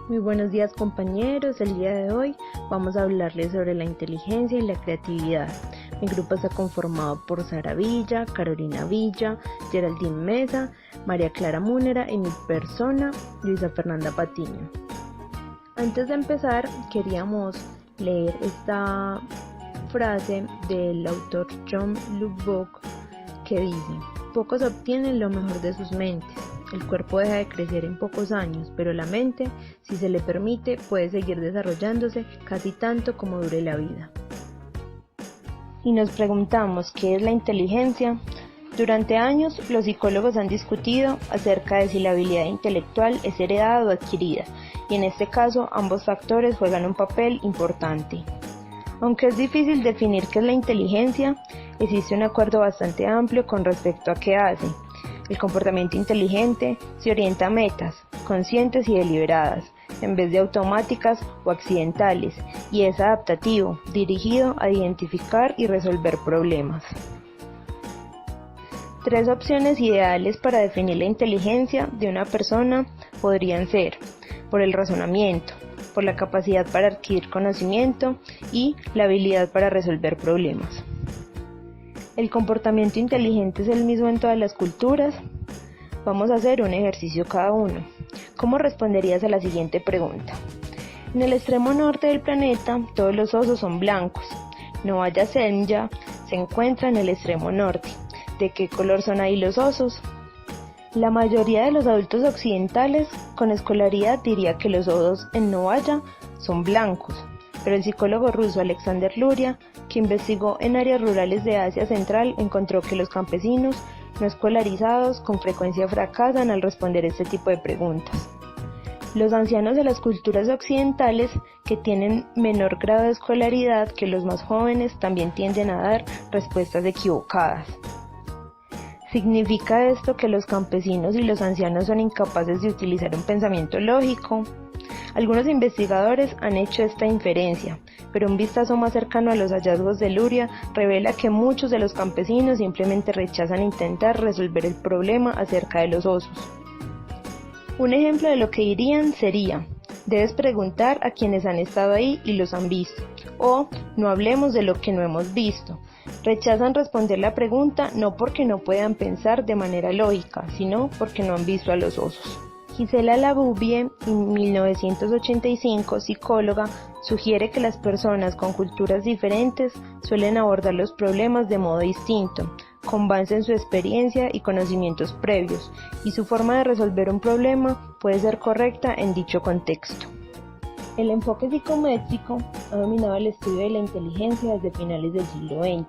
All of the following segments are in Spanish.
Muy buenos días compañeros, el día de hoy vamos a hablarles sobre la inteligencia y la creatividad. Mi grupo está conformado por Sara Villa, Carolina Villa, Geraldine Mesa, María Clara Múnera y mi persona, Luisa Fernanda Patiño. Antes de empezar queríamos leer esta frase del autor John Lubbock que dice: pocos obtienen lo mejor de sus mentes. El cuerpo deja de crecer en pocos años, pero la mente, si se le permite, puede seguir desarrollándose casi tanto como dure la vida. Si nos preguntamos qué es la inteligencia, durante años los psicólogos han discutido acerca de si la habilidad intelectual es heredada o adquirida, y en este caso ambos factores juegan un papel importante. Aunque es difícil definir qué es la inteligencia, existe un acuerdo bastante amplio con respecto a qué hace. El comportamiento inteligente se orienta a metas, conscientes y deliberadas, en vez de automáticas o accidentales, y es adaptativo, dirigido a identificar y resolver problemas. Tres opciones ideales para definir la inteligencia de una persona podrían ser: por el razonamiento, por la capacidad para adquirir conocimiento y la habilidad para resolver problemas. ¿El comportamiento inteligente es el mismo en todas las culturas? Vamos a hacer un ejercicio cada uno. ¿Cómo responderías a la siguiente pregunta? En el extremo norte del planeta, todos los osos son blancos. Novaya Zemlya se encuentra en el extremo norte. ¿De qué color son ahí los osos? La mayoría de los adultos occidentales con escolaridad diría que los osos en Novaya son blancos, pero el psicólogo ruso Alexander Luria, que investigó en áreas rurales de Asia Central, encontró que los campesinos no escolarizados con frecuencia fracasan al responder este tipo de preguntas. Los ancianos de las culturas occidentales, que tienen menor grado de escolaridad que los más jóvenes, también tienden a dar respuestas equivocadas. ¿Significa esto que los campesinos y los ancianos son incapaces de utilizar un pensamiento lógico? Algunos investigadores han hecho esta inferencia, pero un vistazo más cercano a los hallazgos de Luria revela que muchos de los campesinos simplemente rechazan intentar resolver el problema acerca de los osos. Un ejemplo de lo que dirían sería: debes preguntar a quienes han estado ahí y los han visto, o no hablemos de lo que no hemos visto. Rechazan responder la pregunta no porque no puedan pensar de manera lógica, sino porque no han visto a los osos. Gisela Laboubie, en 1985, psicóloga, sugiere que las personas con culturas diferentes suelen abordar los problemas de modo distinto, con base en su experiencia y conocimientos previos, y su forma de resolver un problema puede ser correcta en dicho contexto. El enfoque psicométrico ha dominado el estudio de la inteligencia desde finales del siglo XX,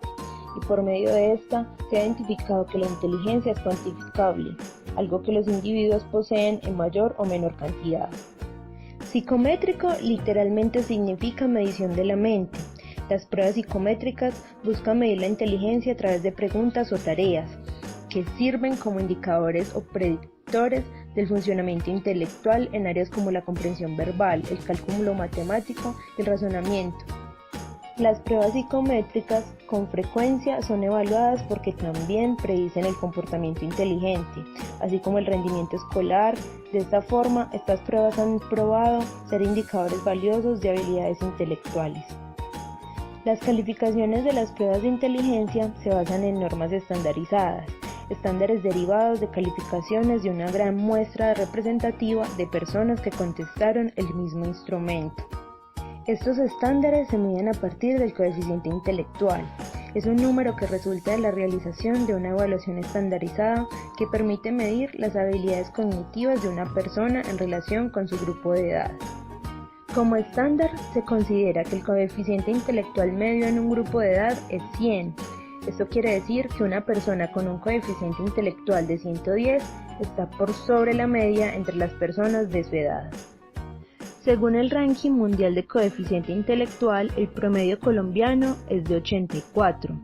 y por medio de esta se ha identificado que la inteligencia es cuantificable, algo que los individuos poseen en mayor o menor cantidad. Psicométrico literalmente significa medición de la mente. Las pruebas psicométricas buscan medir la inteligencia a través de preguntas o tareas, que sirven como indicadores o predictores del funcionamiento intelectual en áreas como la comprensión verbal, el cálculo matemático y el razonamiento. Las pruebas psicométricas con frecuencia son evaluadas porque también predicen el comportamiento inteligente, así como el rendimiento escolar. De esta forma, estas pruebas han probado ser indicadores valiosos de habilidades intelectuales. Las calificaciones de las pruebas de inteligencia se basan en normas estandarizadas, estándares derivados de calificaciones de una gran muestra representativa de personas que contestaron el mismo instrumento. Estos estándares se miden a partir del coeficiente intelectual. Es un número que resulta de la realización de una evaluación estandarizada que permite medir las habilidades cognitivas de una persona en relación con su grupo de edad. Como estándar, se considera que el coeficiente intelectual medio en un grupo de edad es 100. Esto quiere decir que una persona con un coeficiente intelectual de 110 está por sobre la media entre las personas de su edad. Según el ranking mundial de coeficiente intelectual, el promedio colombiano es de 84.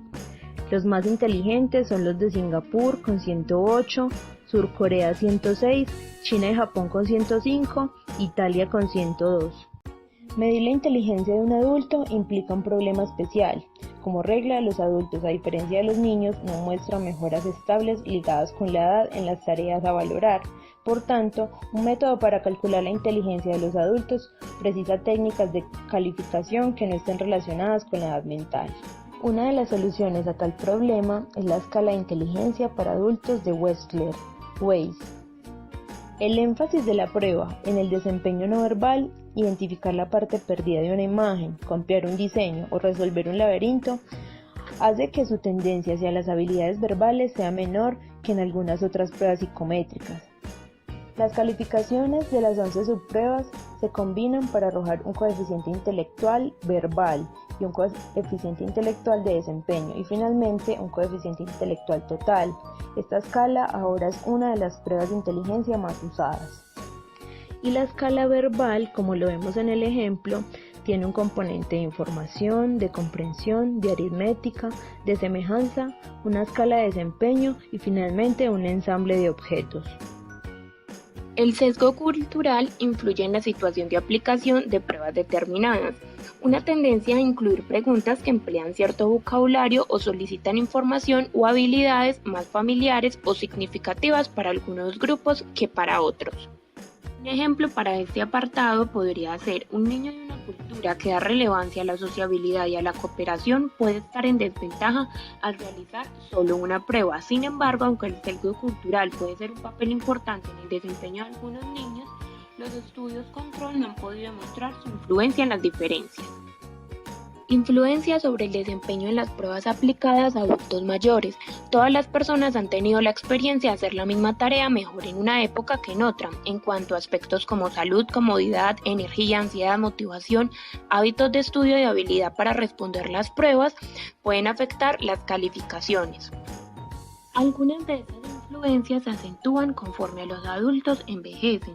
Los más inteligentes son los de Singapur con 108, Sur Corea 106, China y Japón con 105, Italia con 102. Medir la inteligencia de un adulto implica un problema especial. Como regla, los adultos, a diferencia de los niños, no muestran mejoras estables ligadas con la edad en las tareas a valorar. Por tanto, un método para calcular la inteligencia de los adultos precisa técnicas de calificación que no estén relacionadas con la edad mental. Una de las soluciones a tal problema es la escala de inteligencia para adultos de Wechsler, Weiss. El énfasis de la prueba en el desempeño no verbal, identificar la parte perdida de una imagen, copiar un diseño o resolver un laberinto, hace que su tendencia hacia las habilidades verbales sea menor que en algunas otras pruebas psicométricas. Las calificaciones de las 11 subpruebas se combinan para arrojar un coeficiente intelectual verbal y un coeficiente intelectual de desempeño y finalmente un coeficiente intelectual total. Esta escala ahora es una de las pruebas de inteligencia más usadas. Y la escala verbal, como lo vemos en el ejemplo, tiene un componente de información, de comprensión, de aritmética, de semejanza, una escala de desempeño y finalmente un ensamble de objetos. El sesgo cultural influye en la situación de aplicación de pruebas determinadas. Una tendencia a incluir preguntas que emplean cierto vocabulario o solicitan información o habilidades más familiares o significativas para algunos grupos que para otros. Un ejemplo para este apartado podría ser: un niño de una cultura que da relevancia a la sociabilidad y a la cooperación puede estar en desventaja al realizar solo una prueba. Sin embargo, aunque el sesgo cultural puede ser un papel importante en el desempeño de algunos niños, los estudios control no han podido demostrar su influencia en las diferencias. Influencia sobre el desempeño en las pruebas aplicadas a adultos mayores. Todas las personas han tenido la experiencia de hacer la misma tarea mejor en una época que en otra, en cuanto a aspectos como salud, comodidad, energía, ansiedad, motivación, hábitos de estudio y habilidad para responder las pruebas pueden afectar las calificaciones. Algunas de estas influencias se acentúan conforme los adultos envejecen.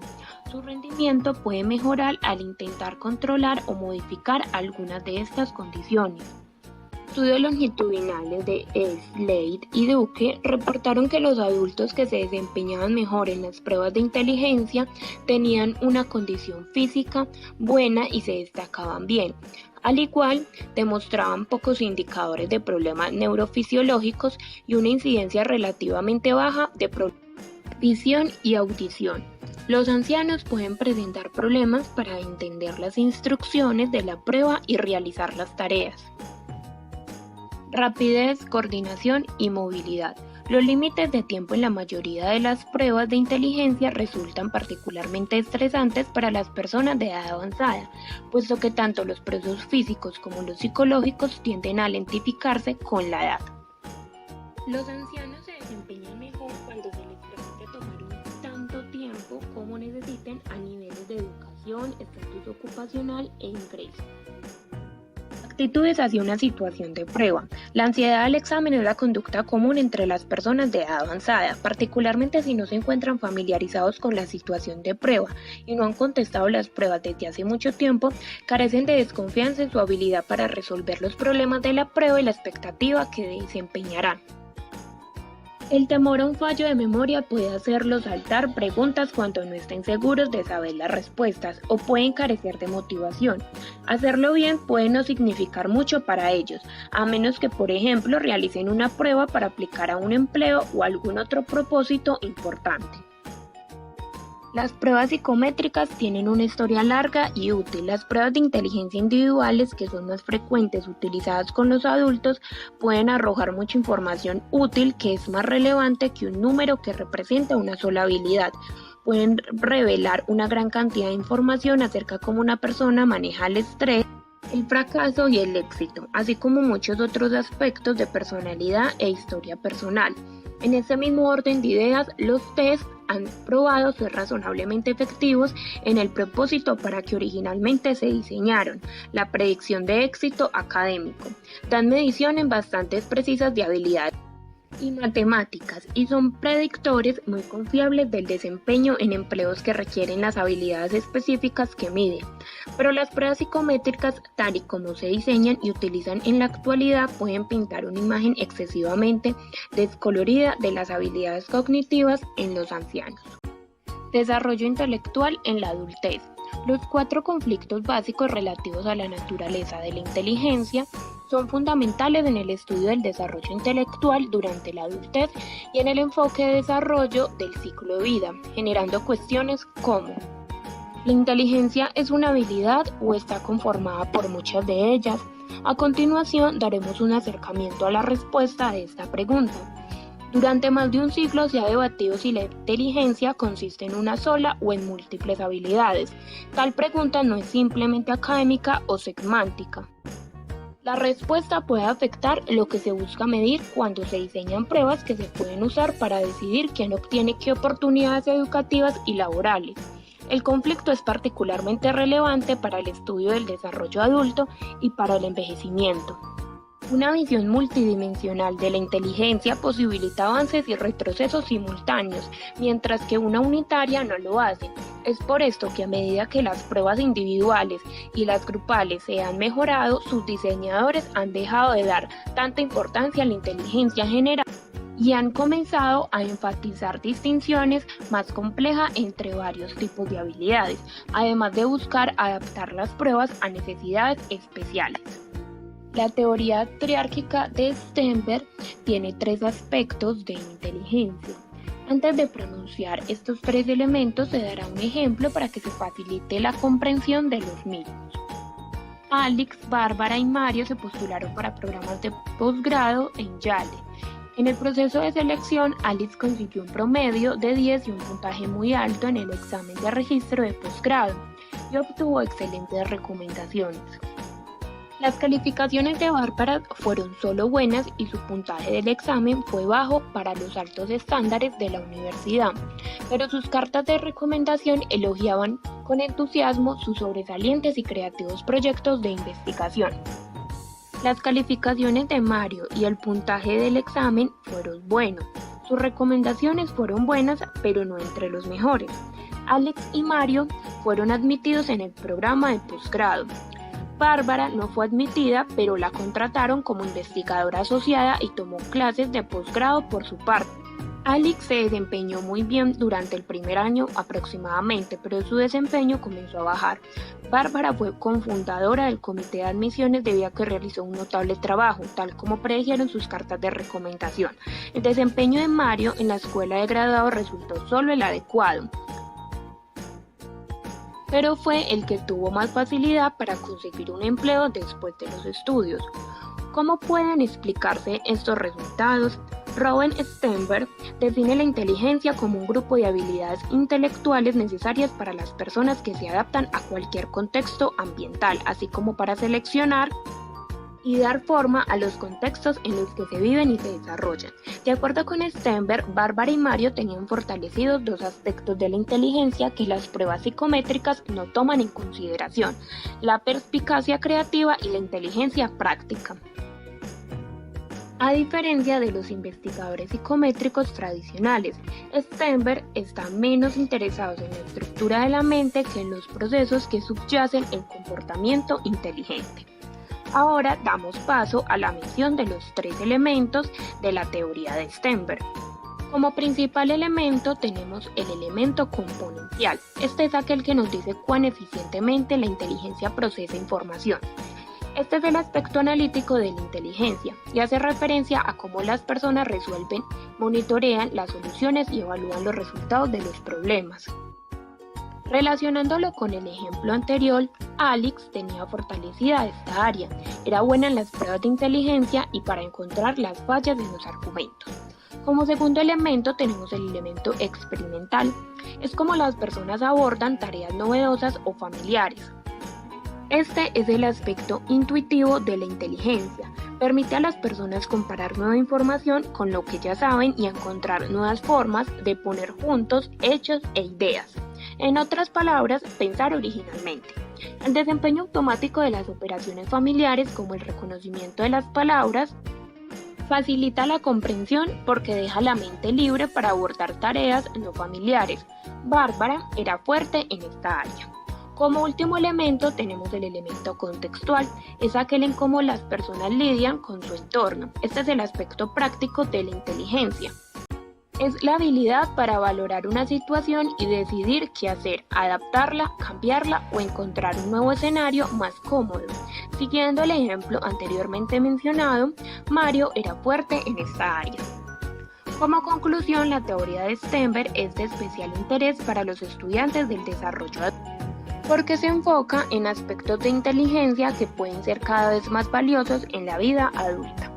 Su rendimiento puede mejorar al intentar controlar o modificar algunas de estas condiciones. Estudios longitudinales de Slade y Duque reportaron que los adultos que se desempeñaban mejor en las pruebas de inteligencia tenían una condición física buena y se destacaban bien. Al igual, demostraban pocos indicadores de problemas neurofisiológicos y una incidencia relativamente baja de problemas de visión y audición. Los ancianos pueden presentar problemas para entender las instrucciones de la prueba y realizar las tareas. Rapidez, coordinación y movilidad. Los límites de tiempo en la mayoría de las pruebas de inteligencia resultan particularmente estresantes para las personas de edad avanzada, puesto que tanto los procesos físicos como los psicológicos tienden a lentificarse con la edad. Los ancianos se desempeñan mejor cuando se les permite tomar un tanto tiempo como necesiten a niveles de educación, estatus ocupacional e ingreso. Actitudes hacia una situación de prueba. La ansiedad al examen es la conducta común entre las personas de edad avanzada, particularmente si no se encuentran familiarizados con la situación de prueba y no han contestado las pruebas desde hace mucho tiempo, carecen de desconfianza en su habilidad para resolver los problemas de la prueba y la expectativa que desempeñarán. El temor a un fallo de memoria puede hacerlos saltar preguntas cuando no estén seguros de saber las respuestas o pueden carecer de motivación. Hacerlo bien puede no significar mucho para ellos, a menos que, por ejemplo, realicen una prueba para aplicar a un empleo o algún otro propósito importante. Las pruebas psicométricas tienen una historia larga y útil. Las pruebas de inteligencia individuales, que son más frecuentes utilizadas con los adultos, pueden arrojar mucha información útil que es más relevante que un número que representa una sola habilidad. Pueden revelar una gran cantidad de información acerca de cómo una persona maneja el estrés, el fracaso y el éxito, así como muchos otros aspectos de personalidad e historia personal. En ese mismo orden de ideas, los tests han probado ser razonablemente efectivos en el propósito para que originalmente se diseñaron, la predicción de éxito académico. Dan mediciones bastante precisas de habilidades y matemáticas y son predictores muy confiables del desempeño en empleos que requieren las habilidades específicas que miden. Pero las pruebas psicométricas, tal y como se diseñan y utilizan en la actualidad, pueden pintar una imagen excesivamente descolorida de las habilidades cognitivas en los ancianos. Desarrollo intelectual en la adultez. Los 4 conflictos básicos relativos a la naturaleza de la inteligencia Son fundamentales en el estudio del desarrollo intelectual durante la adultez y en el enfoque de desarrollo del ciclo de vida, generando cuestiones como: ¿la inteligencia es una habilidad o está conformada por muchas de ellas? A continuación daremos un acercamiento a la respuesta de esta pregunta. Durante más de un siglo se ha debatido si la inteligencia consiste en una sola o en múltiples habilidades. Tal pregunta no es simplemente académica o semántica. La respuesta puede afectar lo que se busca medir cuando se diseñan pruebas que se pueden usar para decidir quién obtiene qué oportunidades educativas y laborales. El conflicto es particularmente relevante para el estudio del desarrollo adulto y para el envejecimiento. Una visión multidimensional de la inteligencia posibilita avances y retrocesos simultáneos, mientras que una unitaria no lo hace. Es por esto que a medida que las pruebas individuales y las grupales se han mejorado, sus diseñadores han dejado de dar tanta importancia a la inteligencia general y han comenzado a enfatizar distinciones más complejas entre varios tipos de habilidades, además de buscar adaptar las pruebas a necesidades especiales. La teoría triárquica de Stenberg tiene 3 aspectos de inteligencia. Antes de pronunciar estos 3 elementos se dará un ejemplo para que se facilite la comprensión de los mismos. Alex, Bárbara y Mario se postularon para programas de posgrado en Yale. En el proceso de selección, Alex consiguió un promedio de 10 y un puntaje muy alto en el examen de registro de posgrado y obtuvo excelentes recomendaciones. Las calificaciones de Bárbara fueron solo buenas y su puntaje del examen fue bajo para los altos estándares de la universidad, pero sus cartas de recomendación elogiaban con entusiasmo sus sobresalientes y creativos proyectos de investigación. Las calificaciones de Mario y el puntaje del examen fueron buenos. Sus recomendaciones fueron buenas, pero no entre los mejores. Alex y Mario fueron admitidos en el programa de posgrado. Bárbara no fue admitida, pero la contrataron como investigadora asociada y tomó clases de posgrado por su parte. Alex se desempeñó muy bien durante el primer año aproximadamente, pero su desempeño comenzó a bajar. Bárbara fue cofundadora del comité de admisiones debido a que realizó un notable trabajo, tal como predijeron sus cartas de recomendación. El desempeño de Mario en la escuela de graduados resultó solo el adecuado, pero fue el que tuvo más facilidad para conseguir un empleo después de los estudios. ¿Cómo pueden explicarse estos resultados? Robert Stenberg define la inteligencia como un grupo de habilidades intelectuales necesarias para las personas que se adaptan a cualquier contexto ambiental, así como para seleccionar y dar forma a los contextos en los que se viven y se desarrollan. De acuerdo con Stenberg, Bárbara y Mario tenían fortalecidos 2 aspectos de la inteligencia que las pruebas psicométricas no toman en consideración: la perspicacia creativa y la inteligencia práctica. A diferencia de los investigadores psicométricos tradicionales, Stenberg está menos interesado en la estructura de la mente que en los procesos que subyacen el comportamiento inteligente. Ahora damos paso a la mención de los 3 elementos de la teoría de Stenberg. Como principal elemento tenemos el elemento componencial. Este es aquel que nos dice cuán eficientemente la inteligencia procesa información. Este es el aspecto analítico de la inteligencia y hace referencia a cómo las personas resuelven, monitorean las soluciones y evalúan los resultados de los problemas. Relacionándolo con el ejemplo anterior, Alex tenía fortalecida esta área, era buena en las pruebas de inteligencia y para encontrar las fallas en los argumentos. Como segundo elemento tenemos el elemento experimental, es como las personas abordan tareas novedosas o familiares. Este es el aspecto intuitivo de la inteligencia, permite a las personas comparar nueva información con lo que ya saben y encontrar nuevas formas de poner juntos hechos e ideas. En otras palabras, pensar originalmente. El desempeño automático de las operaciones familiares, como el reconocimiento de las palabras, facilita la comprensión porque deja la mente libre para abordar tareas no familiares. Bárbara era fuerte en esta área. Como último elemento tenemos el elemento contextual, es aquel en cómo las personas lidian con su entorno. Este es el aspecto práctico de la inteligencia. Es la habilidad para valorar una situación y decidir qué hacer, adaptarla, cambiarla o encontrar un nuevo escenario más cómodo. Siguiendo el ejemplo anteriormente mencionado, Mario era fuerte en esta área. Como conclusión, la teoría de Stenberg es de especial interés para los estudiantes del desarrollo adulto, porque se enfoca en aspectos de inteligencia que pueden ser cada vez más valiosos en la vida adulta.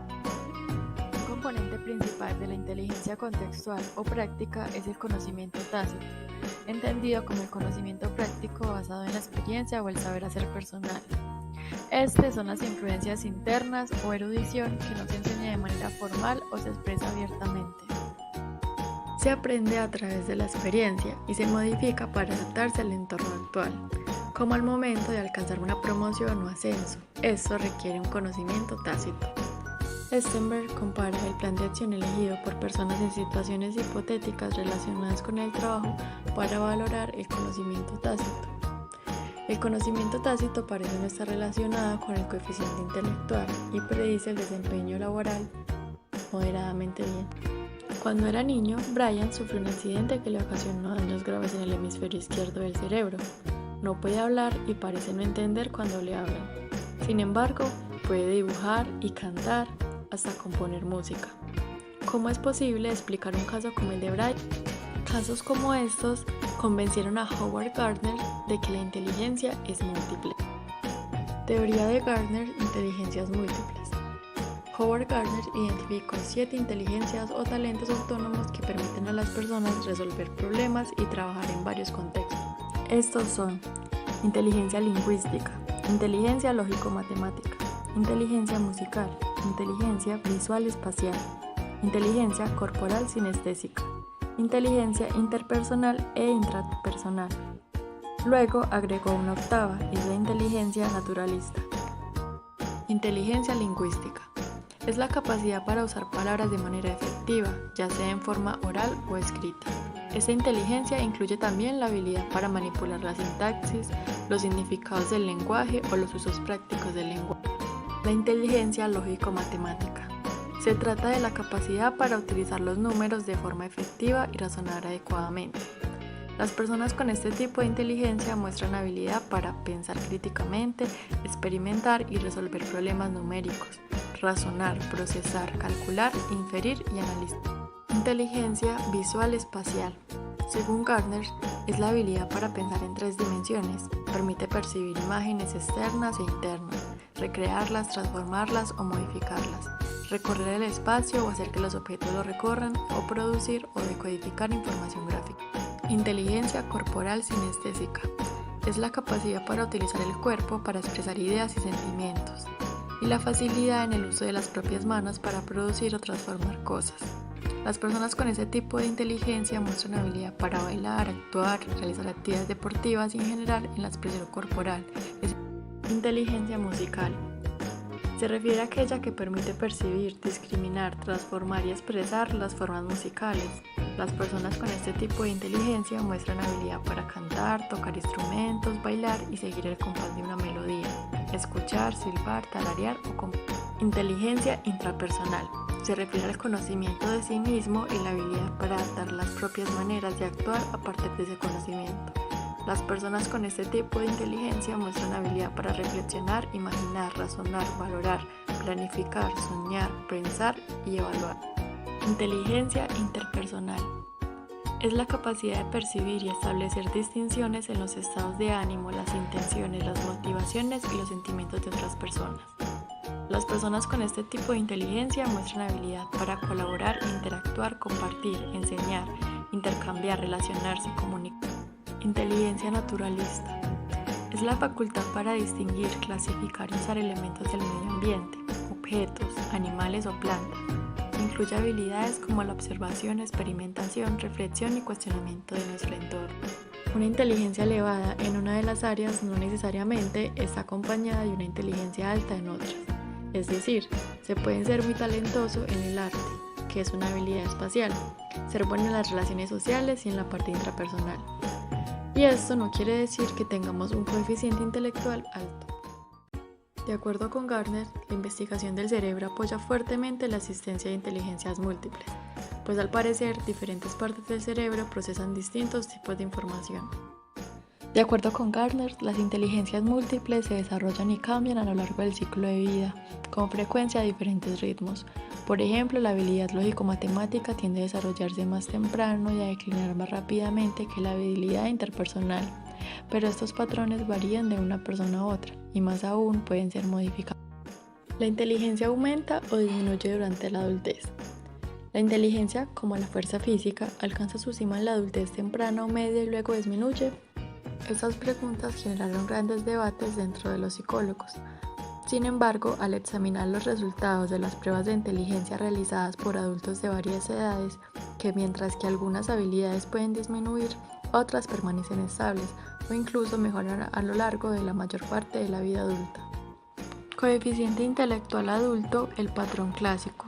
Un componente principal de la inteligencia contextual o práctica es el conocimiento tácito, entendido como el conocimiento práctico basado en la experiencia o el saber hacer personal. Estas son las influencias internas o erudición que no se enseña de manera formal o se expresa abiertamente. Se aprende a través de la experiencia y se modifica para adaptarse al entorno actual, como al momento de alcanzar una promoción o ascenso. Esto requiere un conocimiento tácito. Stenberg compara el plan de acción elegido por personas en situaciones hipotéticas relacionadas con el trabajo para valorar el conocimiento tácito. El conocimiento tácito parece no estar relacionado con el coeficiente intelectual y predice el desempeño laboral moderadamente bien. Cuando era niño, Brian sufrió un accidente que le ocasionó daños graves en el hemisferio izquierdo del cerebro. No puede hablar y parece no entender cuando le hablan. Sin embargo, puede dibujar y cantar, hasta componer música. ¿Cómo es posible explicar un caso como el de Brian? Casos como estos convencieron a Howard Gardner de que la inteligencia es múltiple. Teoría de Gardner, inteligencias múltiples. Howard Gardner identificó 7 inteligencias o talentos autónomos que permiten a las personas resolver problemas y trabajar en varios contextos. Estos son inteligencia lingüística, inteligencia lógico-matemática, inteligencia musical, inteligencia visual-espacial, inteligencia corporal sinestésica, inteligencia interpersonal e intrapersonal. Luego agregó una octava, es la inteligencia naturalista. Inteligencia lingüística. Es la capacidad para usar palabras de manera efectiva, ya sea en forma oral o escrita. Esta inteligencia incluye también la habilidad para manipular la sintaxis, los significados del lenguaje o los usos prácticos del lenguaje. La inteligencia lógico-matemática. Se trata de la capacidad para utilizar los números de forma efectiva y razonar adecuadamente. Las personas con este tipo de inteligencia muestran habilidad para pensar críticamente, experimentar y resolver problemas numéricos, razonar, procesar, calcular, inferir y analizar. Inteligencia visual-espacial. Según Gardner, es la habilidad para pensar en 3 dimensiones. Permite percibir imágenes externas e internas, recrearlas, transformarlas o modificarlas, recorrer el espacio o hacer que los objetos lo recorran, o producir o decodificar información gráfica. Inteligencia corporal sinestésica. Es la capacidad para utilizar el cuerpo para expresar ideas y sentimientos, y la facilidad en el uso de las propias manos para producir o transformar cosas. Las personas con ese tipo de inteligencia muestran habilidad para bailar, actuar, realizar actividades deportivas y en general en la expresión corporal. Inteligencia musical. Se refiere a aquella que permite percibir, discriminar, transformar y expresar las formas musicales. Las personas con este tipo de inteligencia muestran habilidad para cantar, tocar instrumentos, bailar y seguir el compás de una melodía, escuchar, silbar, tararear o componer. Inteligencia intrapersonal. Se refiere al conocimiento de sí mismo y la habilidad para adaptar las propias maneras de actuar a partir de ese conocimiento. Las personas con este tipo de inteligencia muestran habilidad para reflexionar, imaginar, razonar, valorar, planificar, soñar, pensar y evaluar. Inteligencia interpersonal. Es la capacidad de percibir y establecer distinciones en los estados de ánimo, las intenciones, las motivaciones y los sentimientos de otras personas. Las personas con este tipo de inteligencia muestran habilidad para colaborar, interactuar, compartir, enseñar, intercambiar, relacionarse y comunicar. Inteligencia naturalista. Es la facultad para distinguir, clasificar y usar elementos del medio ambiente, objetos, animales o plantas. Incluye habilidades como la observación, experimentación, reflexión y cuestionamiento de nuestro entorno. Una inteligencia elevada en una de las áreas no necesariamente está acompañada de una inteligencia alta en otras. Es decir, se pueden ser muy talentoso en el arte, que es una habilidad espacial, ser bueno en las relaciones sociales y en la parte intrapersonal. Y esto no quiere decir que tengamos un coeficiente intelectual alto. De acuerdo con Gardner, la investigación del cerebro apoya fuertemente la existencia de inteligencias múltiples. pues al parecer diferentes partes del cerebro procesan distintos tipos de información. De acuerdo con Gardner, las inteligencias múltiples se desarrollan y cambian a lo largo del ciclo de vida, con frecuencia a diferentes ritmos. Por ejemplo, la habilidad lógico-matemática tiende a desarrollarse más temprano y a declinar más rápidamente que la habilidad interpersonal, pero estos patrones varían de una persona a otra y más aún pueden ser modificados. La inteligencia aumenta o disminuye durante la adultez. La inteligencia, como la fuerza física, alcanza su cima en la adultez temprana o media y luego disminuye. Estas preguntas generaron grandes debates dentro de los psicólogos. Sin embargo, al examinar los resultados de las pruebas de inteligencia realizadas por adultos de varias edades, que mientras que algunas habilidades pueden disminuir, otras permanecen estables o incluso mejoran a lo largo de la mayor parte de la vida adulta. Coeficiente intelectual adulto, el patrón clásico.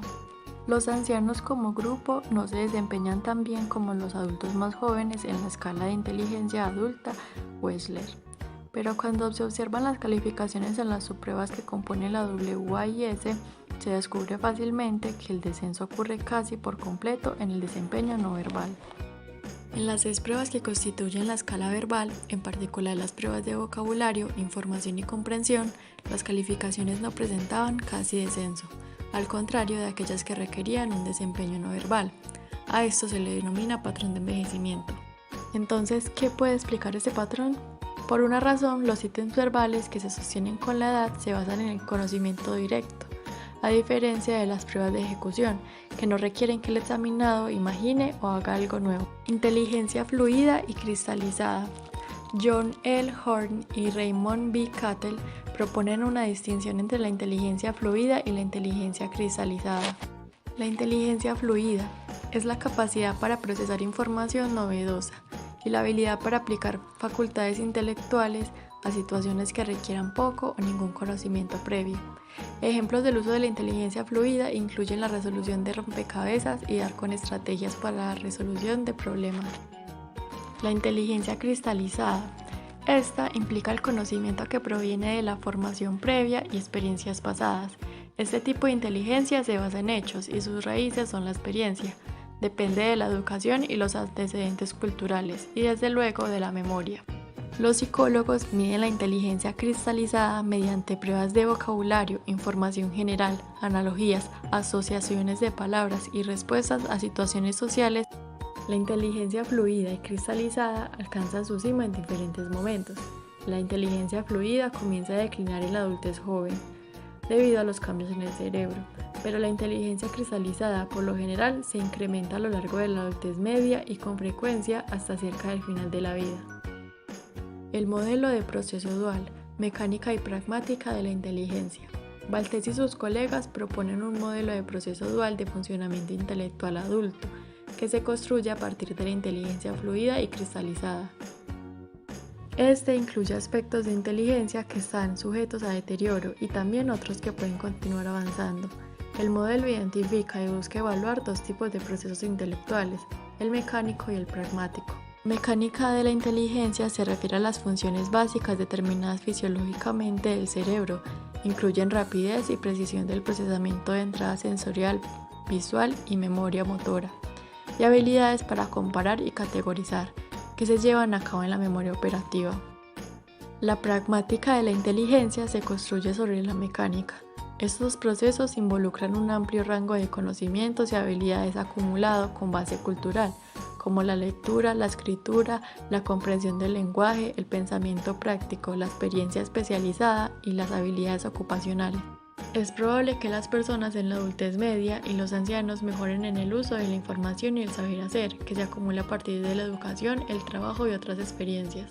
Los ancianos como grupo no se desempeñan tan bien como los adultos más jóvenes en la escala de inteligencia adulta Wechsler, pero cuando se observan las calificaciones en las subpruebas que componen la WAIS, se descubre fácilmente que el descenso ocurre casi por completo en el desempeño no verbal. En las 6 pruebas que constituyen la escala verbal, en particular las pruebas de vocabulario, información y comprensión, las calificaciones no presentaban casi descenso, al contrario de aquellas que requerían un desempeño no verbal. A esto se le denomina patrón de envejecimiento. Entonces, ¿qué puede explicar este patrón? Por una razón, los ítems verbales que se sostienen con la edad se basan en el conocimiento directo, a diferencia de las pruebas de ejecución, que no requieren que el examinado imagine o haga algo nuevo. Inteligencia fluida y cristalizada. John L. Horn y Raymond B. Cattell proponen una distinción entre la inteligencia fluida y la inteligencia cristalizada. La inteligencia fluida es la capacidad para procesar información novedosa y la habilidad para aplicar facultades intelectuales a situaciones que requieran poco o ningún conocimiento previo. Ejemplos del uso de la inteligencia fluida incluyen la resolución de rompecabezas y dar con estrategias para la resolución de problemas. La inteligencia cristalizada. Esta implica el conocimiento que proviene de la formación previa y experiencias pasadas. Este tipo de inteligencia se basa en hechos y sus raíces son la experiencia. Depende de la educación y los antecedentes culturales y desde luego de la memoria. Los psicólogos miden la inteligencia cristalizada mediante pruebas de vocabulario, información general, analogías, asociaciones de palabras y respuestas a situaciones sociales. La inteligencia fluida y cristalizada alcanza su cima en diferentes momentos. La inteligencia fluida comienza a declinar en la adultez joven, debido a los cambios en el cerebro, pero la inteligencia cristalizada por lo general se incrementa a lo largo de la adultez media y con frecuencia hasta cerca del final de la vida. El modelo de proceso dual, mecánica y pragmática de la inteligencia. Valtès y sus colegas proponen un modelo de proceso dual de funcionamiento intelectual adulto, que se construye a partir de la inteligencia fluida y cristalizada. Este incluye aspectos de inteligencia que están sujetos a deterioro y también otros que pueden continuar avanzando. El modelo identifica y busca evaluar 2 tipos de procesos intelectuales, el mecánico y el pragmático. Mecánica de la inteligencia se refiere a las funciones básicas determinadas fisiológicamente del cerebro, incluyen rapidez y precisión del procesamiento de entrada sensorial, visual y memoria motora, y habilidades para comparar y categorizar, que se llevan a cabo en la memoria operativa. La pragmática de la inteligencia se construye sobre la mecánica. Estos procesos involucran un amplio rango de conocimientos y habilidades acumulado con base cultural, como la lectura, la escritura, la comprensión del lenguaje, el pensamiento práctico, la experiencia especializada y las habilidades ocupacionales. Es probable que las personas en la adultez media y los ancianos mejoren en el uso de la información y el saber hacer, que se acumula a partir de la educación, el trabajo y otras experiencias.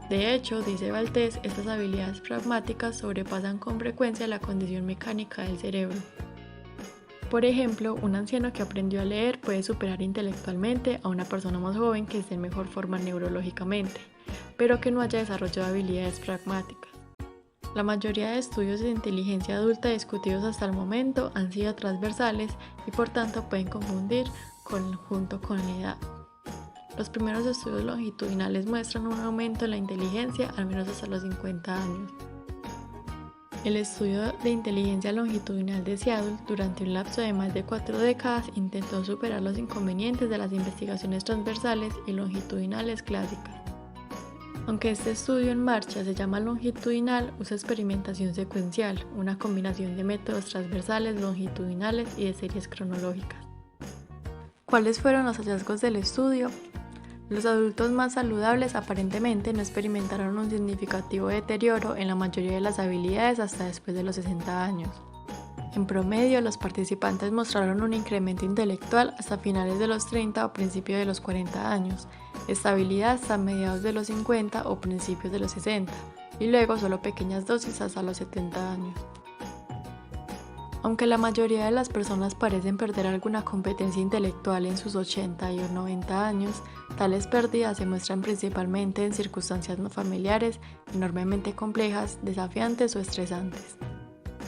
De hecho, dice Valtès, estas habilidades pragmáticas sobrepasan con frecuencia la condición mecánica del cerebro. Por ejemplo, un anciano que aprendió a leer puede superar intelectualmente a una persona más joven que esté en mejor forma neurológicamente, pero que no haya desarrollado habilidades pragmáticas. La mayoría de estudios de inteligencia adulta discutidos hasta el momento han sido transversales y por tanto pueden confundir junto con la edad. Los primeros estudios longitudinales muestran un aumento en la inteligencia al menos hasta los 50 años. El estudio de inteligencia longitudinal de Seattle durante un lapso de más de 4 décadas intentó superar los inconvenientes de las investigaciones transversales y longitudinales clásicas. Aunque este estudio en marcha se llama longitudinal, usa experimentación secuencial, una combinación de métodos transversales, longitudinales y de series cronológicas. ¿Cuáles fueron los hallazgos del estudio? Los adultos más saludables aparentemente no experimentaron un significativo deterioro en la mayoría de las habilidades hasta después de los 60 años. En promedio, los participantes mostraron un incremento intelectual hasta finales de los 30 o principios de los 40 años, estabilidad hasta mediados de los 50 o principios de los 60, y luego solo pequeñas dosis hasta los 70 años. Aunque la mayoría de las personas parecen perder alguna competencia intelectual en sus 80 o 90 años, tales pérdidas se muestran principalmente en circunstancias no familiares, enormemente complejas, desafiantes o estresantes.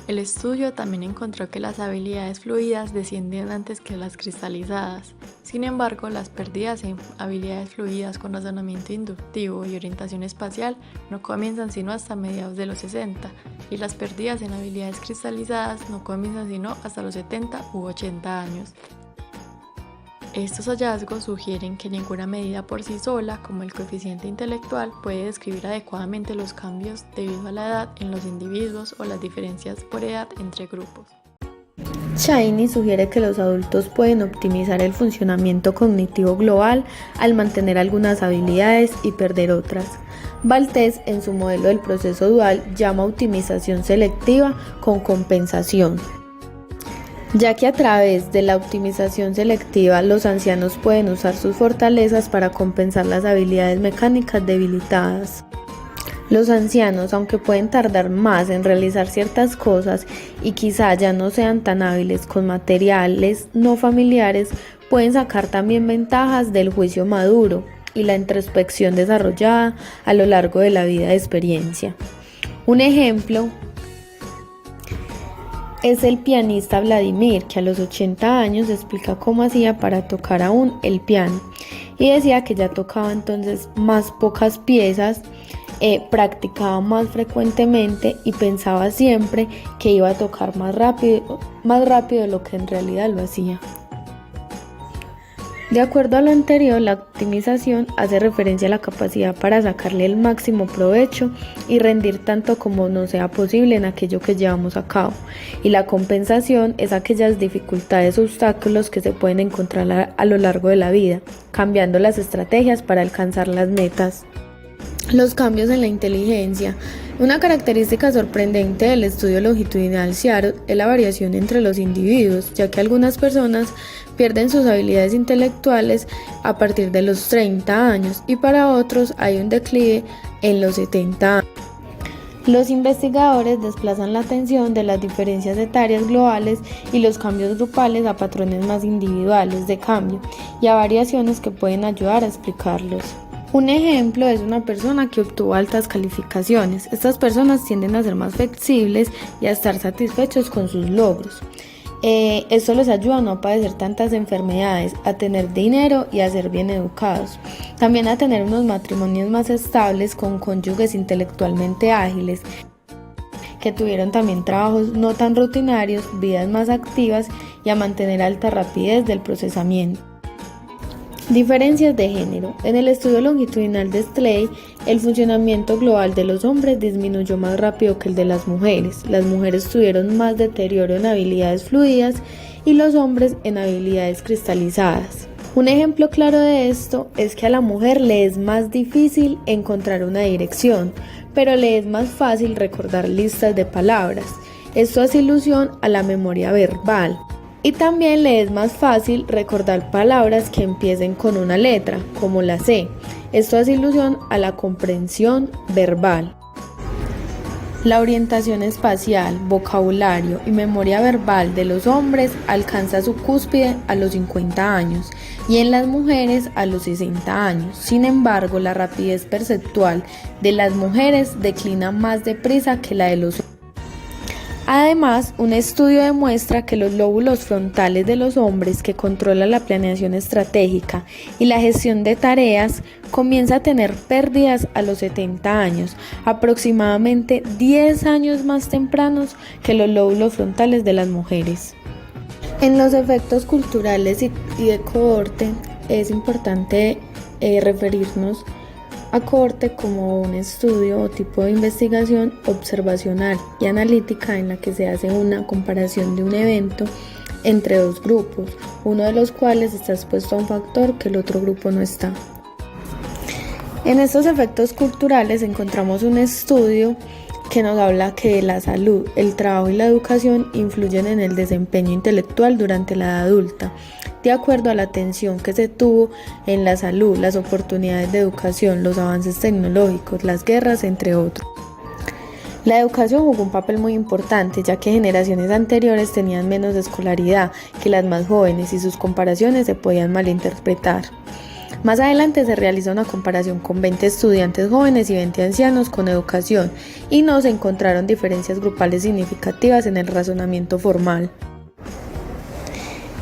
El estudio también encontró que las habilidades fluidas descienden antes que las cristalizadas. Sin embargo, las pérdidas en habilidades fluidas con razonamiento inductivo y orientación espacial no comienzan sino hasta mediados de los 60, y las pérdidas en habilidades cristalizadas no comienzan sino hasta los 70 u 80 años. Estos hallazgos sugieren que ninguna medida por sí sola, como el coeficiente intelectual, puede describir adecuadamente los cambios debido a la edad en los individuos o las diferencias por edad entre grupos. Cheney sugiere que los adultos pueden optimizar el funcionamiento cognitivo global al mantener algunas habilidades y perder otras. Baltes, en su modelo del proceso dual, llama optimización selectiva con compensación, ya que a través de la optimización selectiva los ancianos pueden usar sus fortalezas para compensar las habilidades mecánicas debilitadas. Los ancianos, aunque pueden tardar más en realizar ciertas cosas y quizá ya no sean tan hábiles con materiales no familiares, pueden sacar también ventajas del juicio maduro y la introspección desarrollada a lo largo de la vida de experiencia. Un ejemplo es el pianista Vladimir, que a los 80 años explica cómo hacía para tocar aún el piano y decía que ya tocaba entonces más pocas piezas, practicaba más frecuentemente y pensaba siempre que iba a tocar más rápido de lo que en realidad lo hacía. De acuerdo a lo anterior, la optimización hace referencia a la capacidad para sacarle el máximo provecho y rendir tanto como nos sea posible en aquello que llevamos a cabo. Y la compensación es aquellas dificultades o obstáculos que se pueden encontrar a lo largo de la vida, cambiando las estrategias para alcanzar las metas. Los cambios en la inteligencia. Una característica sorprendente del estudio longitudinal Seattle es la variación entre los individuos, ya que algunas personas pierden sus habilidades intelectuales a partir de los 30 años y para otros hay un declive en los 70 años. Los investigadores desplazan la atención de las diferencias etarias globales y los cambios grupales a patrones más individuales de cambio y a variaciones que pueden ayudar a explicarlos. Un ejemplo es una persona que obtuvo altas calificaciones. Estas personas tienden a ser más flexibles y a estar satisfechos con sus logros. Esto les ayuda a no padecer tantas enfermedades, a tener dinero y a ser bien educados. También a tener unos matrimonios más estables con cónyuges intelectualmente ágiles, que tuvieron también trabajos no tan rutinarios, vidas más activas y a mantener alta rapidez del procesamiento. Diferencias de género. En el estudio longitudinal de Slade, el funcionamiento global de los hombres disminuyó más rápido que el de las mujeres. Las mujeres tuvieron más deterioro en habilidades fluidas y los hombres en habilidades cristalizadas. Un ejemplo claro de esto es que a la mujer le es más difícil encontrar una dirección, pero le es más fácil recordar listas de palabras. Esto hace alusión a la memoria verbal. Y también le es más fácil recordar palabras que empiecen con una letra, como la C. Esto hace alusión a la comprensión verbal. La orientación espacial, vocabulario y memoria verbal de los hombres alcanza su cúspide a los 50 años y en las mujeres a los 60 años. Sin embargo, la rapidez perceptual de las mujeres declina más deprisa que la de los hombres. Además, un estudio demuestra que los lóbulos frontales de los hombres, que controlan la planeación estratégica y la gestión de tareas, comienza a tener pérdidas a los 70 años, aproximadamente 10 años más tempranos que los lóbulos frontales de las mujeres. En los efectos culturales y de cohorte es importante referirnos a cohorte como un estudio o tipo de investigación observacional y analítica en la que se hace una comparación de un evento entre dos grupos, uno de los cuales está expuesto a un factor que el otro grupo no está. En estos efectos culturales encontramos un estudio que nos habla que la salud, el trabajo y la educación influyen en el desempeño intelectual durante la edad adulta, de acuerdo a la atención que se tuvo en la salud, las oportunidades de educación, los avances tecnológicos, las guerras, entre otros. La educación jugó un papel muy importante, ya que generaciones anteriores tenían menos escolaridad que las más jóvenes y sus comparaciones se podían malinterpretar. Más adelante se realiza una comparación con 20 estudiantes jóvenes y 20 ancianos con educación y no se encontraron diferencias grupales significativas en el razonamiento formal.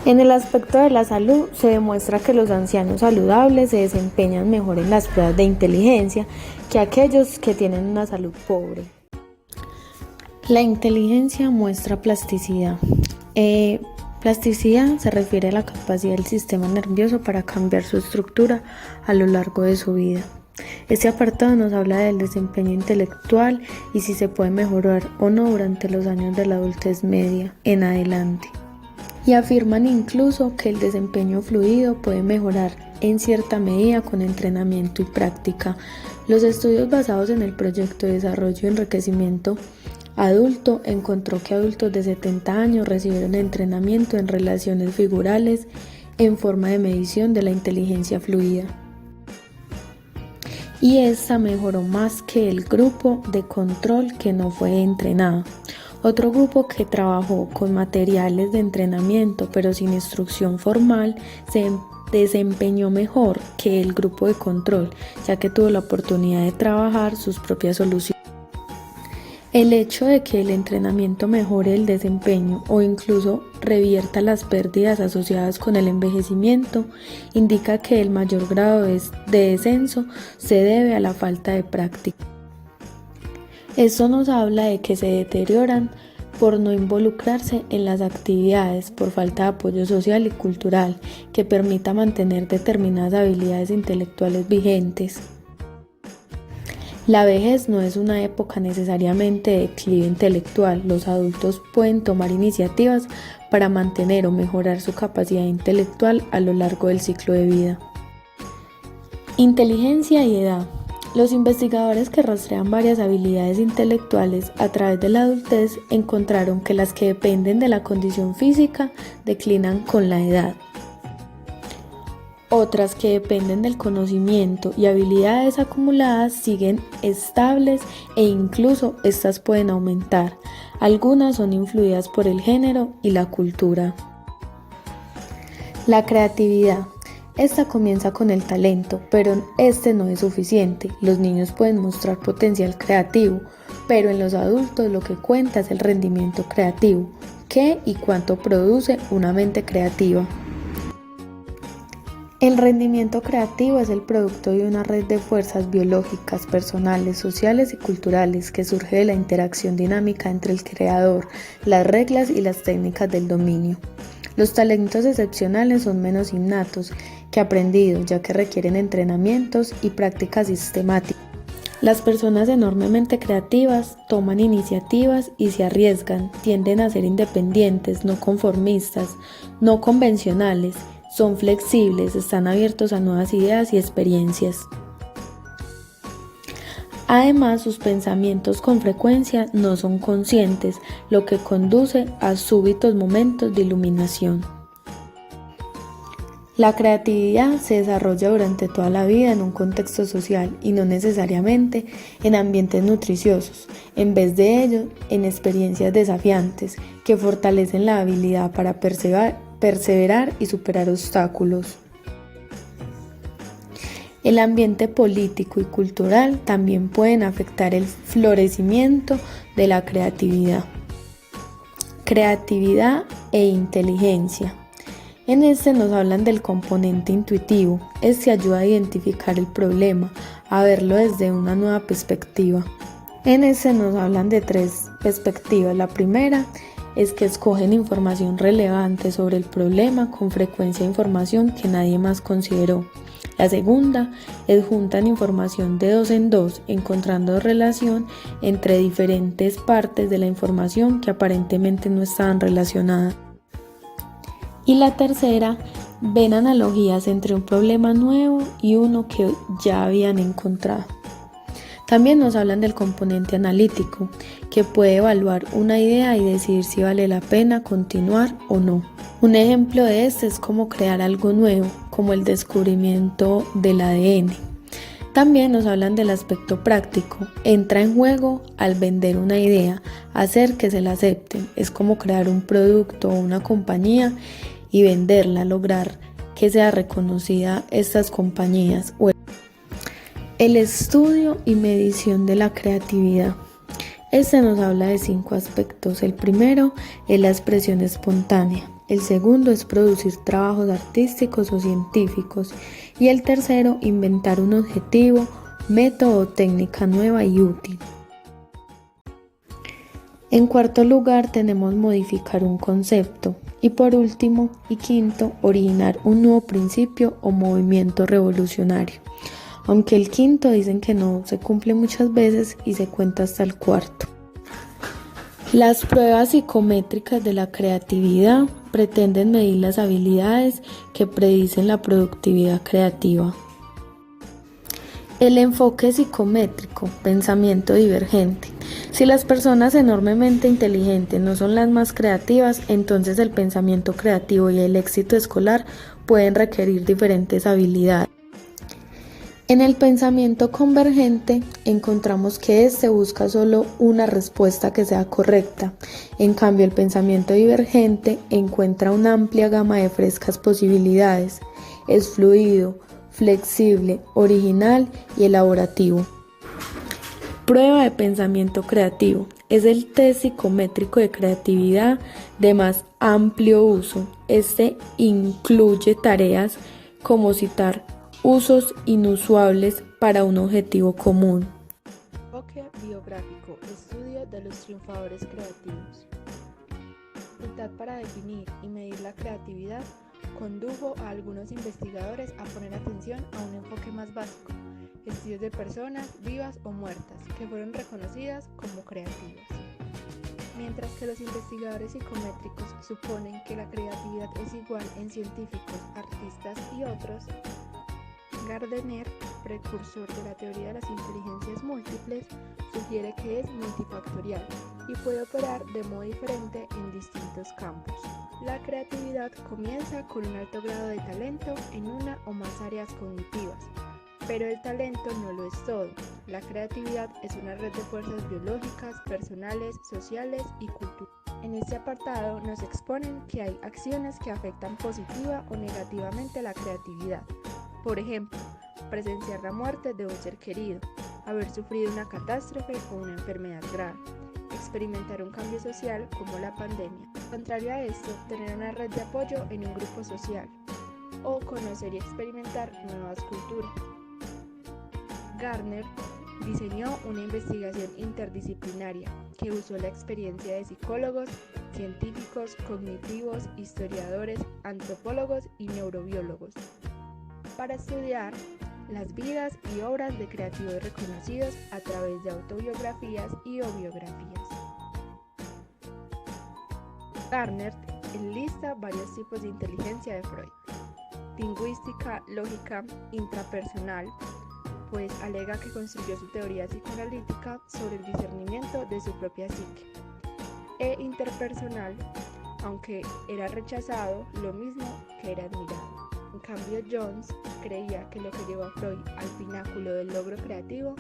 En el aspecto de la salud, se demuestra que los ancianos saludables se desempeñan mejor en las pruebas de inteligencia que aquellos que tienen una salud pobre. La inteligencia muestra plasticidad. Plasticidad se refiere a la capacidad del sistema nervioso para cambiar su estructura a lo largo de su vida. Este apartado nos habla del desempeño intelectual y si se puede mejorar o no durante los años de la adultez media en adelante. Y afirman incluso que el desempeño fluido puede mejorar en cierta medida con entrenamiento y práctica. Los estudios basados en el proyecto de desarrollo y enriquecimiento adulto encontró que adultos de 70 años recibieron entrenamiento en relaciones figurales en forma de medición de la inteligencia fluida. Y esta mejoró más que el grupo de control que no fue entrenado. Otro grupo que trabajó con materiales de entrenamiento pero sin instrucción formal se desempeñó mejor que el grupo de control, ya que tuvo la oportunidad de trabajar sus propias soluciones. El hecho de que el entrenamiento mejore el desempeño o incluso revierta las pérdidas asociadas con el envejecimiento indica que el mayor grado de descenso se debe a la falta de práctica. Esto nos habla de que se deterioran por no involucrarse en las actividades, por falta de apoyo social y cultural que permita mantener determinadas habilidades intelectuales vigentes. La vejez no es una época necesariamente de declive intelectual. Los adultos pueden tomar iniciativas para mantener o mejorar su capacidad intelectual a lo largo del ciclo de vida. Inteligencia y edad. Los investigadores que rastrean varias habilidades intelectuales a través de la adultez encontraron que las que dependen de la condición física declinan con la edad. Otras que dependen del conocimiento y habilidades acumuladas siguen estables e incluso estas pueden aumentar. Algunas son influidas por el género y la cultura. La creatividad. Esta comienza con el talento, pero este no es suficiente. Los niños pueden mostrar potencial creativo, pero en los adultos lo que cuenta es el rendimiento creativo. ¿Qué y cuánto produce una mente creativa? El rendimiento creativo es el producto de una red de fuerzas biológicas, personales, sociales y culturales que surge de la interacción dinámica entre el creador, las reglas y las técnicas del dominio. Los talentos excepcionales son menos innatos que aprendidos, ya que requieren entrenamientos y prácticas sistemáticas. Las personas enormemente creativas toman iniciativas y se arriesgan, tienden a ser independientes, no conformistas, no convencionales. Son flexibles, están abiertos a nuevas ideas y experiencias. Además, sus pensamientos con frecuencia no son conscientes, lo que conduce a súbitos momentos de iluminación. La creatividad se desarrolla durante toda la vida en un contexto social y no necesariamente en ambientes nutriciosos. En vez de ello, en experiencias desafiantes que fortalecen la habilidad para perseverar y superar obstáculos. El ambiente político y cultural también pueden afectar el florecimiento de la creatividad. creatividad e inteligencia. En este nos hablan del componente intuitivo. Este ayuda a identificar el problema, a verlo desde una nueva perspectiva. En este nos hablan de 3 perspectivas. La primera es que escogen información relevante sobre el problema, con frecuencia información que nadie más consideró. La segunda es juntan información de 2 en 2, encontrando relación entre diferentes partes de la información que aparentemente no estaban relacionadas. Y la tercera, ven analogías entre un problema nuevo y uno que ya habían encontrado. También nos hablan del componente analítico, que puede evaluar una idea y decidir si vale la pena continuar o no. Un ejemplo de este es como crear algo nuevo, como el descubrimiento del ADN. También nos hablan del aspecto práctico. Entra en juego al vender una idea, hacer que se la acepten. Es como crear un producto o una compañía y venderla, lograr que sea reconocida estas compañías. El estudio y medición de la creatividad. Este nos habla de 5 aspectos. El primero es la expresión espontánea. El segundo es producir trabajos artísticos o científicos. Y el tercero, inventar un objetivo, método o técnica nueva y útil. En cuarto lugar tenemos modificar un concepto. Y por último y quinto, originar un nuevo principio o movimiento revolucionario. Aunque el quinto dicen que no se cumple muchas veces y se cuenta hasta el cuarto. Las pruebas psicométricas de la creatividad pretenden medir las habilidades que predicen la productividad creativa. El enfoque psicométrico, pensamiento divergente. Si las personas enormemente inteligentes no son las más creativas, entonces el pensamiento creativo y el éxito escolar pueden requerir diferentes habilidades. En el pensamiento convergente encontramos que este busca solo una respuesta que sea correcta. En cambio, el pensamiento divergente encuentra una amplia gama de frescas posibilidades. Es fluido, flexible, original y elaborativo. Prueba de pensamiento creativo. Es el test psicométrico de creatividad de más amplio uso. Este incluye tareas como citar usos inusuales para un objetivo común. Enfoque biográfico, estudio de los triunfadores creativos. Dificultad para definir y medir la creatividad condujo a algunos investigadores a poner atención a un enfoque más básico, estudios de personas vivas o muertas que fueron reconocidas como creativas. Mientras que los investigadores psicométricos suponen que la creatividad es igual en científicos, artistas y otros, Gardner, precursor de la teoría de las inteligencias múltiples, sugiere que es multifactorial y puede operar de modo diferente en distintos campos. La creatividad comienza con un alto grado de talento en una o más áreas cognitivas, pero el talento no lo es todo. La creatividad es una red de fuerzas biológicas, personales, sociales y culturales. En este apartado nos exponen que hay acciones que afectan positiva o negativamente la creatividad. Por ejemplo, presenciar la muerte de un ser querido, haber sufrido una catástrofe o una enfermedad grave, experimentar un cambio social como la pandemia. Contrario a esto, tener una red de apoyo en un grupo social o conocer y experimentar nuevas culturas. Gardner diseñó una investigación interdisciplinaria que usó la experiencia de psicólogos, científicos, cognitivos, historiadores, antropólogos y neurobiólogos para estudiar las vidas y obras de creativos reconocidos a través de autobiografías y o biografías. Gardner enlista varios tipos de inteligencia de Freud: lingüística, lógica, intrapersonal, pues alega que construyó su teoría psicoanalítica sobre el discernimiento de su propia psique, e interpersonal, aunque era rechazado, lo mismo que era admirado. En cambio, Jones creía que lo que llevó a Freud al pináculo del logro creativo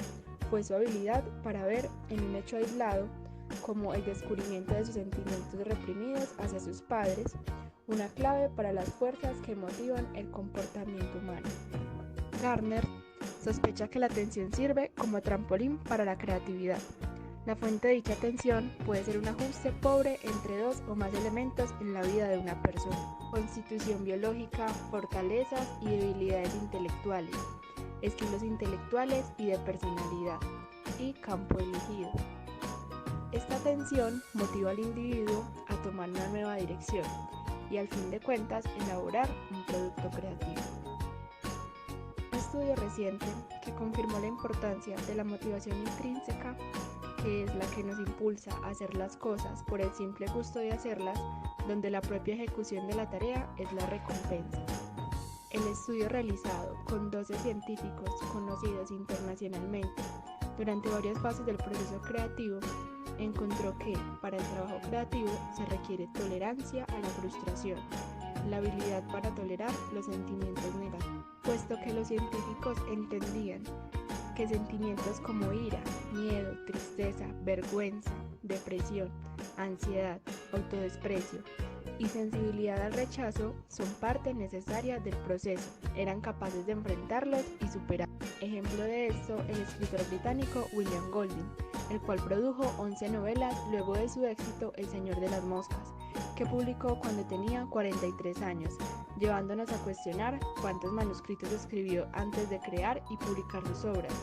fue su habilidad para ver en un hecho aislado, como el descubrimiento de sus sentimientos reprimidos hacia sus padres, una clave para las fuerzas que motivan el comportamiento humano. Gardner sospecha que la atención sirve como trampolín para la creatividad. La fuente de dicha tensión puede ser un ajuste pobre entre dos o más elementos en la vida de una persona: constitución biológica, fortalezas y debilidades intelectuales, estilos intelectuales y de personalidad, y campo elegido. Esta tensión motiva al individuo a tomar una nueva dirección y, al fin de cuentas, elaborar un producto creativo. Un estudio reciente que confirmó la importancia de la motivación intrínseca, que es la que nos impulsa a hacer las cosas por el simple gusto de hacerlas, donde la propia ejecución de la tarea es la recompensa. El estudio realizado con 12 científicos conocidos internacionalmente durante varias fases del proceso creativo encontró que para el trabajo creativo se requiere tolerancia a la frustración, la habilidad para tolerar los sentimientos negativos, puesto que los científicos entendían que sentimientos como ira, miedo, tristeza, vergüenza, depresión, ansiedad, autodesprecio y sensibilidad al rechazo son parte necesaria del proceso. Eran capaces de enfrentarlos y superarlos. Ejemplo de esto, el escritor británico William Golding, el cual produjo 11 novelas luego de su éxito El Señor de las Moscas, que publicó cuando tenía 43 años, llevándonos a cuestionar cuántos manuscritos escribió antes de crear y publicar sus obras,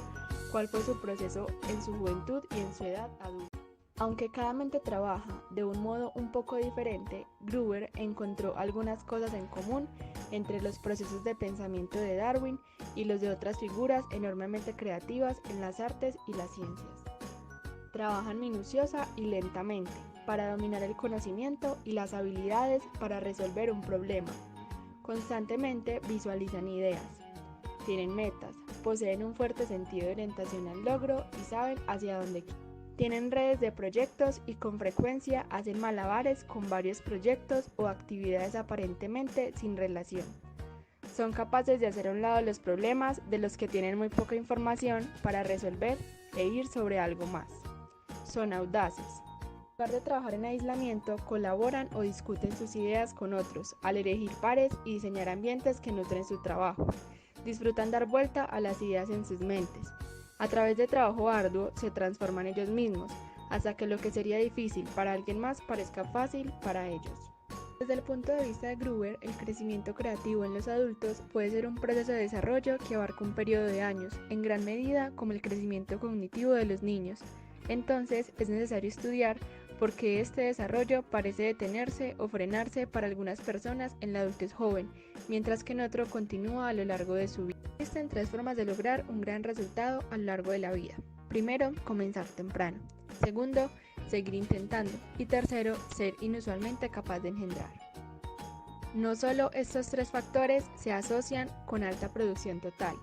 cuál fue su proceso en su juventud y en su edad adulta. Aunque cada mente trabaja de un modo un poco diferente, Gruber encontró algunas cosas en común entre los procesos de pensamiento de Darwin y los de otras figuras enormemente creativas en las artes y las ciencias. Trabajan minuciosa y lentamente para dominar el conocimiento y las habilidades para resolver un problema. Constantemente visualizan ideas, tienen metas, poseen un fuerte sentido de orientación al logro y saben hacia dónde quieren. Tienen redes de proyectos y con frecuencia hacen malabares con varios proyectos o actividades aparentemente sin relación. Son capaces de hacer a un lado los problemas de los que tienen muy poca información para resolver e ir sobre algo más. Son audaces. En lugar de trabajar en aislamiento, colaboran o discuten sus ideas con otros, al elegir pares y diseñar ambientes que nutren su trabajo. Disfrutan dar vuelta a las ideas en sus mentes. A través de trabajo arduo se transforman ellos mismos, hasta que lo que sería difícil para alguien más parezca fácil para ellos. Desde el punto de vista de Gruber, el crecimiento creativo en los adultos puede ser un proceso de desarrollo que abarca un periodo de años, en gran medida como el crecimiento cognitivo de los niños. Entonces, es necesario estudiar por qué este desarrollo parece detenerse o frenarse para algunas personas en la adultez joven, mientras que en otro continúa a lo largo de su vida. Existen 3 formas de lograr un gran resultado a lo largo de la vida. Primero, comenzar temprano. Segundo, seguir intentando. Y tercero, ser inusualmente capaz de engendrar. No solo estos 3 factores se asocian con alta producción total.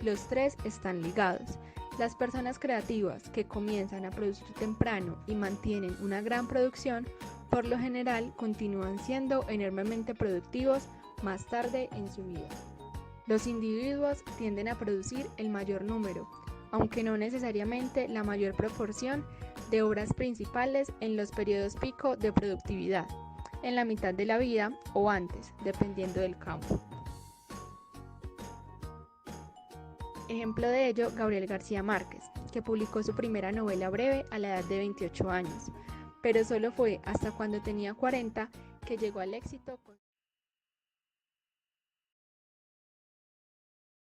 Los 3 están ligados. Las personas creativas que comienzan a producir temprano y mantienen una gran producción, por lo general continúan siendo enormemente productivos más tarde en su vida. Los individuos tienden a producir el mayor número, aunque no necesariamente la mayor proporción, de obras principales en los periodos pico de productividad, en la mitad de la vida o antes, dependiendo del campo. Ejemplo de ello, Gabriel García Márquez, que publicó su primera novela breve a la edad de 28 años, pero solo fue hasta cuando tenía 40 que llegó al éxito con